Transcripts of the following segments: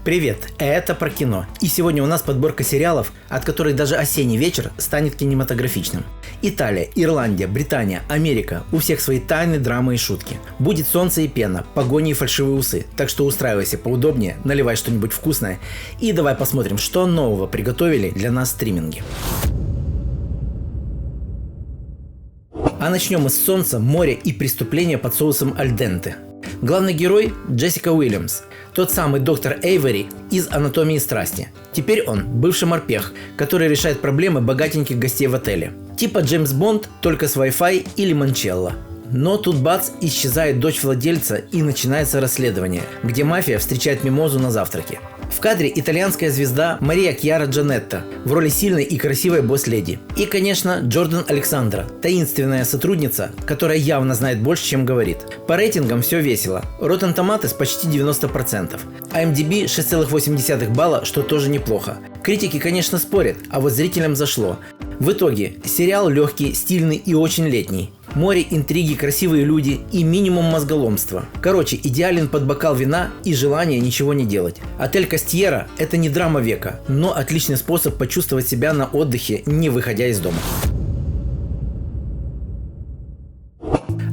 Привет, это про кино. И сегодня у нас подборка сериалов, от которых даже осенний вечер станет кинематографичным. Италия, Ирландия, Британия, Америка. У всех свои тайны, драмы и шутки. Будет солнце и пена, погони и фальшивые усы. Так что устраивайся поудобнее, наливай что-нибудь вкусное и давай посмотрим, что нового приготовили для нас стриминги. А начнем мы с солнца, моря и преступления под соусом аль денте. Главный герой – Джессика Уильямс, тот самый доктор Эйвери из «Анатомии страсти». Теперь он – бывший морпех, который решает проблемы богатеньких гостей в отеле. Типа Джеймс Бонд, только с Wi-Fi или Манчелло. Но тут бац, исчезает дочь владельца и начинается расследование, где мафия встречает мимозу на завтраке. В кадре итальянская звезда Мария Кьяра Джанетта в роли сильной и красивой босс-леди. И, конечно, Джордан Александра, таинственная сотрудница, которая явно знает больше, чем говорит. По рейтингам все весело. Rotten Tomatoes почти 90%. IMDb 6,8 балла, что тоже неплохо. Критики, конечно, спорят, а вот зрителям зашло. В итоге, сериал легкий, стильный и очень летний. Море, интриги, красивые люди и минимум мозголомства. Короче, идеален под бокал вина и желание ничего не делать. Отель Кастьера – это не драма века, но отличный способ почувствовать себя на отдыхе, не выходя из дома.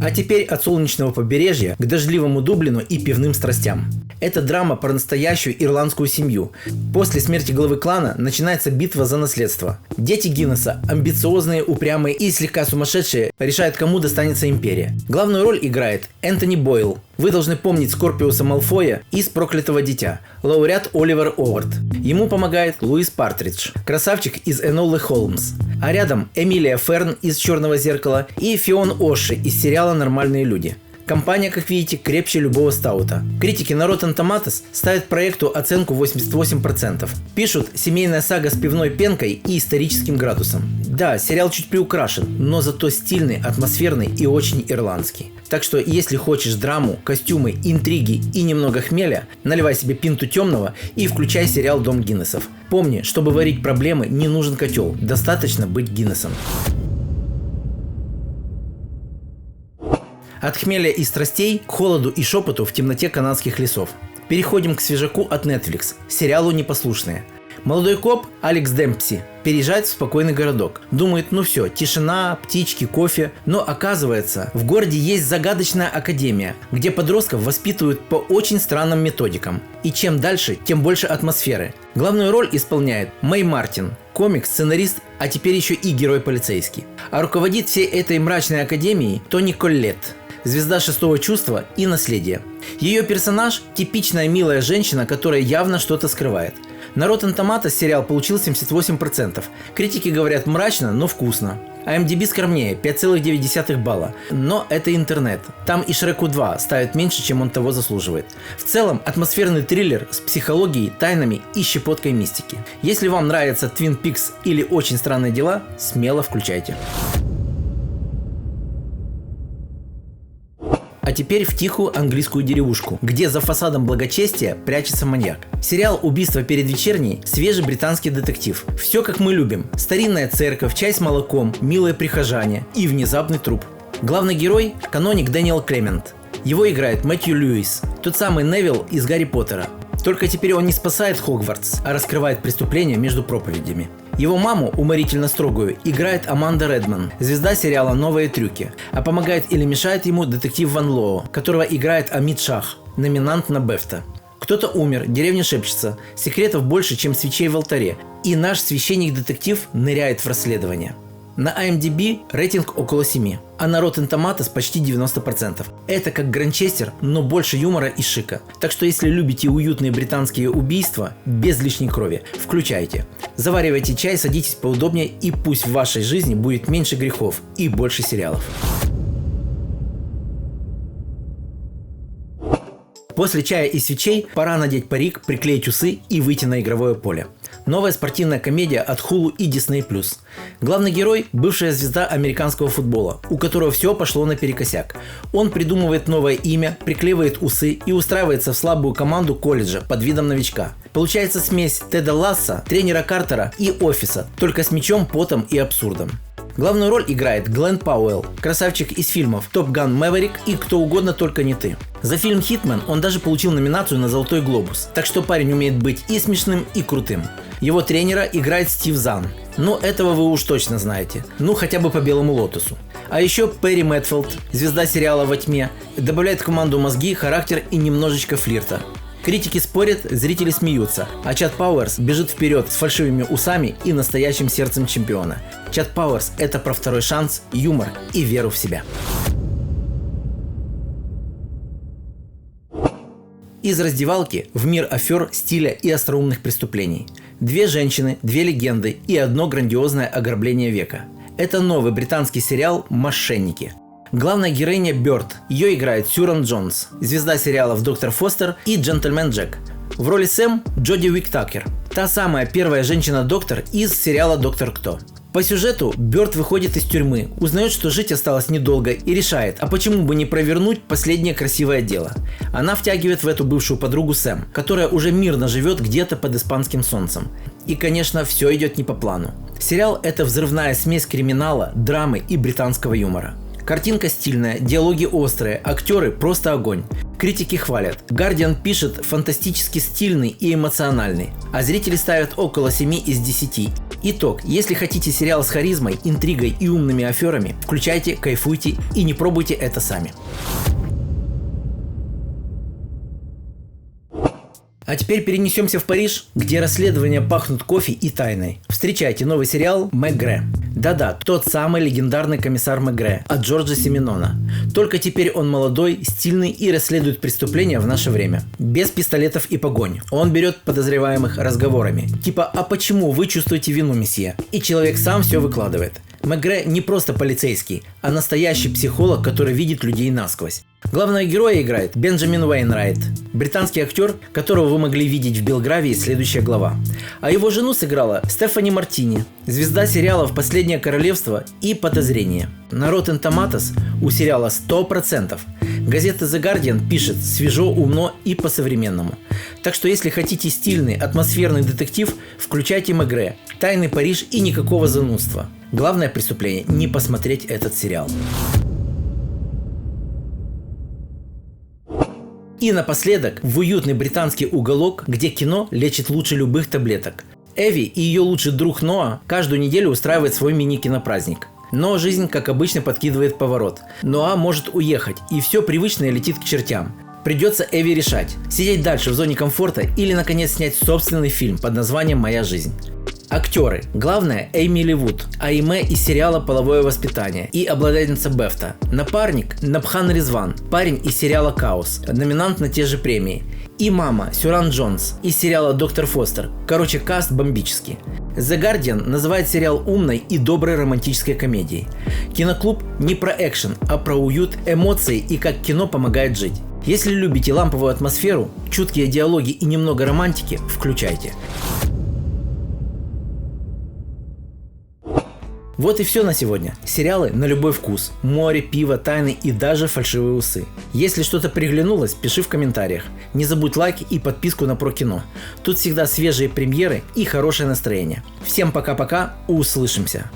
А теперь от солнечного побережья к дождливому Дублину и пивным страстям. Это драма про настоящую ирландскую семью. После смерти главы клана начинается битва за наследство. Дети Гиннесса, амбициозные, упрямые и слегка сумасшедшие, решают, кому достанется империя. Главную роль играет Энтони Бойл. Вы должны помнить Скорпиуса Малфоя из «Проклятого дитя», лауреат Оливер Овард. Ему помогает Луис Партридж, красавчик из Энолы Холмс. А рядом Эмилия Ферн из «Черного зеркала» и Фион Оши из сериала «Нормальные люди». Компания, как видите, крепче любого стаута. Критики на Rotten Tomatoes ставят проекту оценку 88%. Пишут: семейная сага с пивной пенкой и историческим градусом. Да, сериал чуть приукрашен, но зато стильный, атмосферный и очень ирландский. Так что, если хочешь драму, костюмы, интриги и немного хмеля, наливай себе пинту темного и включай сериал «Дом Гиннесов». Помни, чтобы варить проблемы, не нужен котел, достаточно быть Гиннесом. От хмеля и страстей к холоду и шепоту в темноте канадских лесов. Переходим к свежаку от Netflix, сериалу «Непослушные». Молодой коп Алекс Демпси переезжает в спокойный городок. Думает, ну все, тишина, птички, кофе. Но оказывается, в городе есть загадочная академия, где подростков воспитывают по очень странным методикам. И чем дальше, тем больше атмосферы. Главную роль исполняет Мэй Мартин, комик, сценарист, а теперь еще и герой полицейский. А руководит всей этой мрачной академией Тони Коллетт, звезда «Шестого чувства» и «Наследия». Ее персонаж – типичная милая женщина, которая явно что-то скрывает. На Rotten Tomatoes сериал получил 78%. Критики говорят мрачно, но вкусно. IMDb скромнее – 5,9 балла. Но это интернет. Там и Шреку 2 ставят меньше, чем он того заслуживает. В целом, атмосферный триллер с психологией, тайнами и щепоткой мистики. Если вам нравится Twin Peaks или Очень странные дела, смело включайте. А теперь в тихую английскую деревушку, где за фасадом благочестия прячется маньяк. Сериал «Убийство перед вечерней» – свежий британский детектив. Все как мы любим. Старинная церковь, чай с молоком, милые прихожане и внезапный труп. Главный герой – каноник Дэниел Клемент. Его играет Мэтью Льюис, тот самый Невилл из «Гарри Поттера». Только теперь он не спасает Хогвартс, а раскрывает преступления между проповедями. Его маму, уморительно строгую, играет Аманда Редман, звезда сериала «Новые трюки», а помогает или мешает ему детектив Ван Лоо, которого играет Амит Шах, номинант на Бефта. Кто-то умер, деревня шепчется, секретов больше, чем свечей в алтаре, и наш священник-детектив ныряет в расследование. На IMDb рейтинг около 7, а на Rotten Tomatoes почти 90%. Это как Гранчестер, но больше юмора и шика. Так что если любите уютные британские убийства, без лишней крови, включайте. Заваривайте чай, садитесь поудобнее, и пусть в вашей жизни будет меньше грехов и больше сериалов. После чая и свечей пора надеть парик, приклеить усы и выйти на игровое поле. Новая спортивная комедия от Hulu и Disney+. Главный герой – бывшая звезда американского футбола, у которого все пошло наперекосяк. Он придумывает новое имя, приклеивает усы и устраивается в слабую команду колледжа под видом новичка. Получается смесь Теда Ласса, тренера Картера и Офиса, только с мячом, потом и абсурдом. Главную роль играет Глен Пауэлл, красавчик из фильмов «Топ Ган Мэверик» и «Кто угодно, только не ты». За фильм «Хитмен» он даже получил номинацию на «Золотой глобус», так что парень умеет быть и смешным, и крутым. Его тренера играет Стив Зан. Ну, этого вы уж точно знаете. Ну, хотя бы по «Белому лотосу». А еще Перри Мэтфилд, звезда сериала «Во тьме», добавляет в команду мозги, характер и немножечко флирта. Критики спорят, зрители смеются, а Чад Пауэрс бежит вперед с фальшивыми усами и настоящим сердцем чемпиона. Чад Пауэрс – это про второй шанс, юмор и веру в себя. Из раздевалки в мир афер, стиля и остроумных преступлений. Две женщины, две легенды и одно грандиозное ограбление века. Это новый британский сериал «Мошенники». Главная героиня Бёрд. Ее играет Сьюран Джонс, звезда сериалов «Доктор Фостер» и «Джентльмен Джек». В роли Сэм – Джоди Уиктакер, та самая первая женщина-доктор из сериала «Доктор Кто». По сюжету Бёрд выходит из тюрьмы, узнает, что жить осталось недолго и решает, а почему бы не провернуть последнее красивое дело. Она втягивает в эту бывшую подругу Сэм, которая уже мирно живет где-то под испанским солнцем. И, конечно, все идет не по плану. Сериал – это взрывная смесь криминала, драмы и британского юмора. Картинка стильная, диалоги острые, актеры просто огонь. Критики хвалят. Guardian пишет фантастически стильный и эмоциональный, а зрители ставят около 7 из 10. Итог. Если хотите сериал с харизмой, интригой и умными аферами, включайте, кайфуйте и не пробуйте это сами. А теперь перенесемся в Париж, где расследования пахнут кофе и тайной. Встречайте новый сериал «Мегре». Да-да, тот самый легендарный комиссар Мегре от Джорджа Симинона. Только теперь он молодой, стильный и расследует преступления в наше время. Без пистолетов и погонь. Он берет подозреваемых разговорами. Типа «А почему вы чувствуете вину, месье?» И человек сам все выкладывает. Мегре не просто полицейский, а настоящий психолог, который видит людей насквозь. Главного героя играет Бенджамин Уэйнрайт, британский актер, которого вы могли видеть в «Белгравии», следующая глава. А его жену сыграла Стефани Мартини, звезда сериалов «Последнее королевство» и «Подозрение». На Rotten Tomatoes у сериала 100%. Газета The Guardian пишет свежо, умно и по-современному. Так что если хотите стильный, атмосферный детектив, включайте Мегре, «Тайный Париж» и никакого занудства. Главное преступление – не посмотреть этот сериал. И напоследок в уютный британский уголок, где кино лечит лучше любых таблеток. Эви и ее лучший друг Ноа каждую неделю устраивает свой мини-кинопраздник. Но жизнь, как обычно, подкидывает поворот. Ноа может уехать, и все привычное летит к чертям. Придется Эви решать, сидеть дальше в зоне комфорта или, наконец, снять собственный фильм под названием «Моя жизнь». Актеры. Главное – Эмили Вуд, Айме из сериала «Половое воспитание» и обладательница БЭФТА. Напарник – Набхан Резван, парень из сериала «Каос», номинант на те же премии. И мама – Сьюран Джонс из сериала «Доктор Фостер». Короче, каст бомбический. The Guardian называет сериал умной и доброй романтической комедией. Киноклуб не про экшен, а про уют, эмоции и как кино помогает жить. Если любите ламповую атмосферу, чуткие диалоги и немного романтики, включайте. Вот и все на сегодня. Сериалы на любой вкус. Море, пиво, тайны и даже фальшивые усы. Если что-то приглянулось, пиши в комментариях. Не забудь лайк и подписку на Прокино. Тут всегда свежие премьеры и хорошее настроение. Всем пока-пока, услышимся.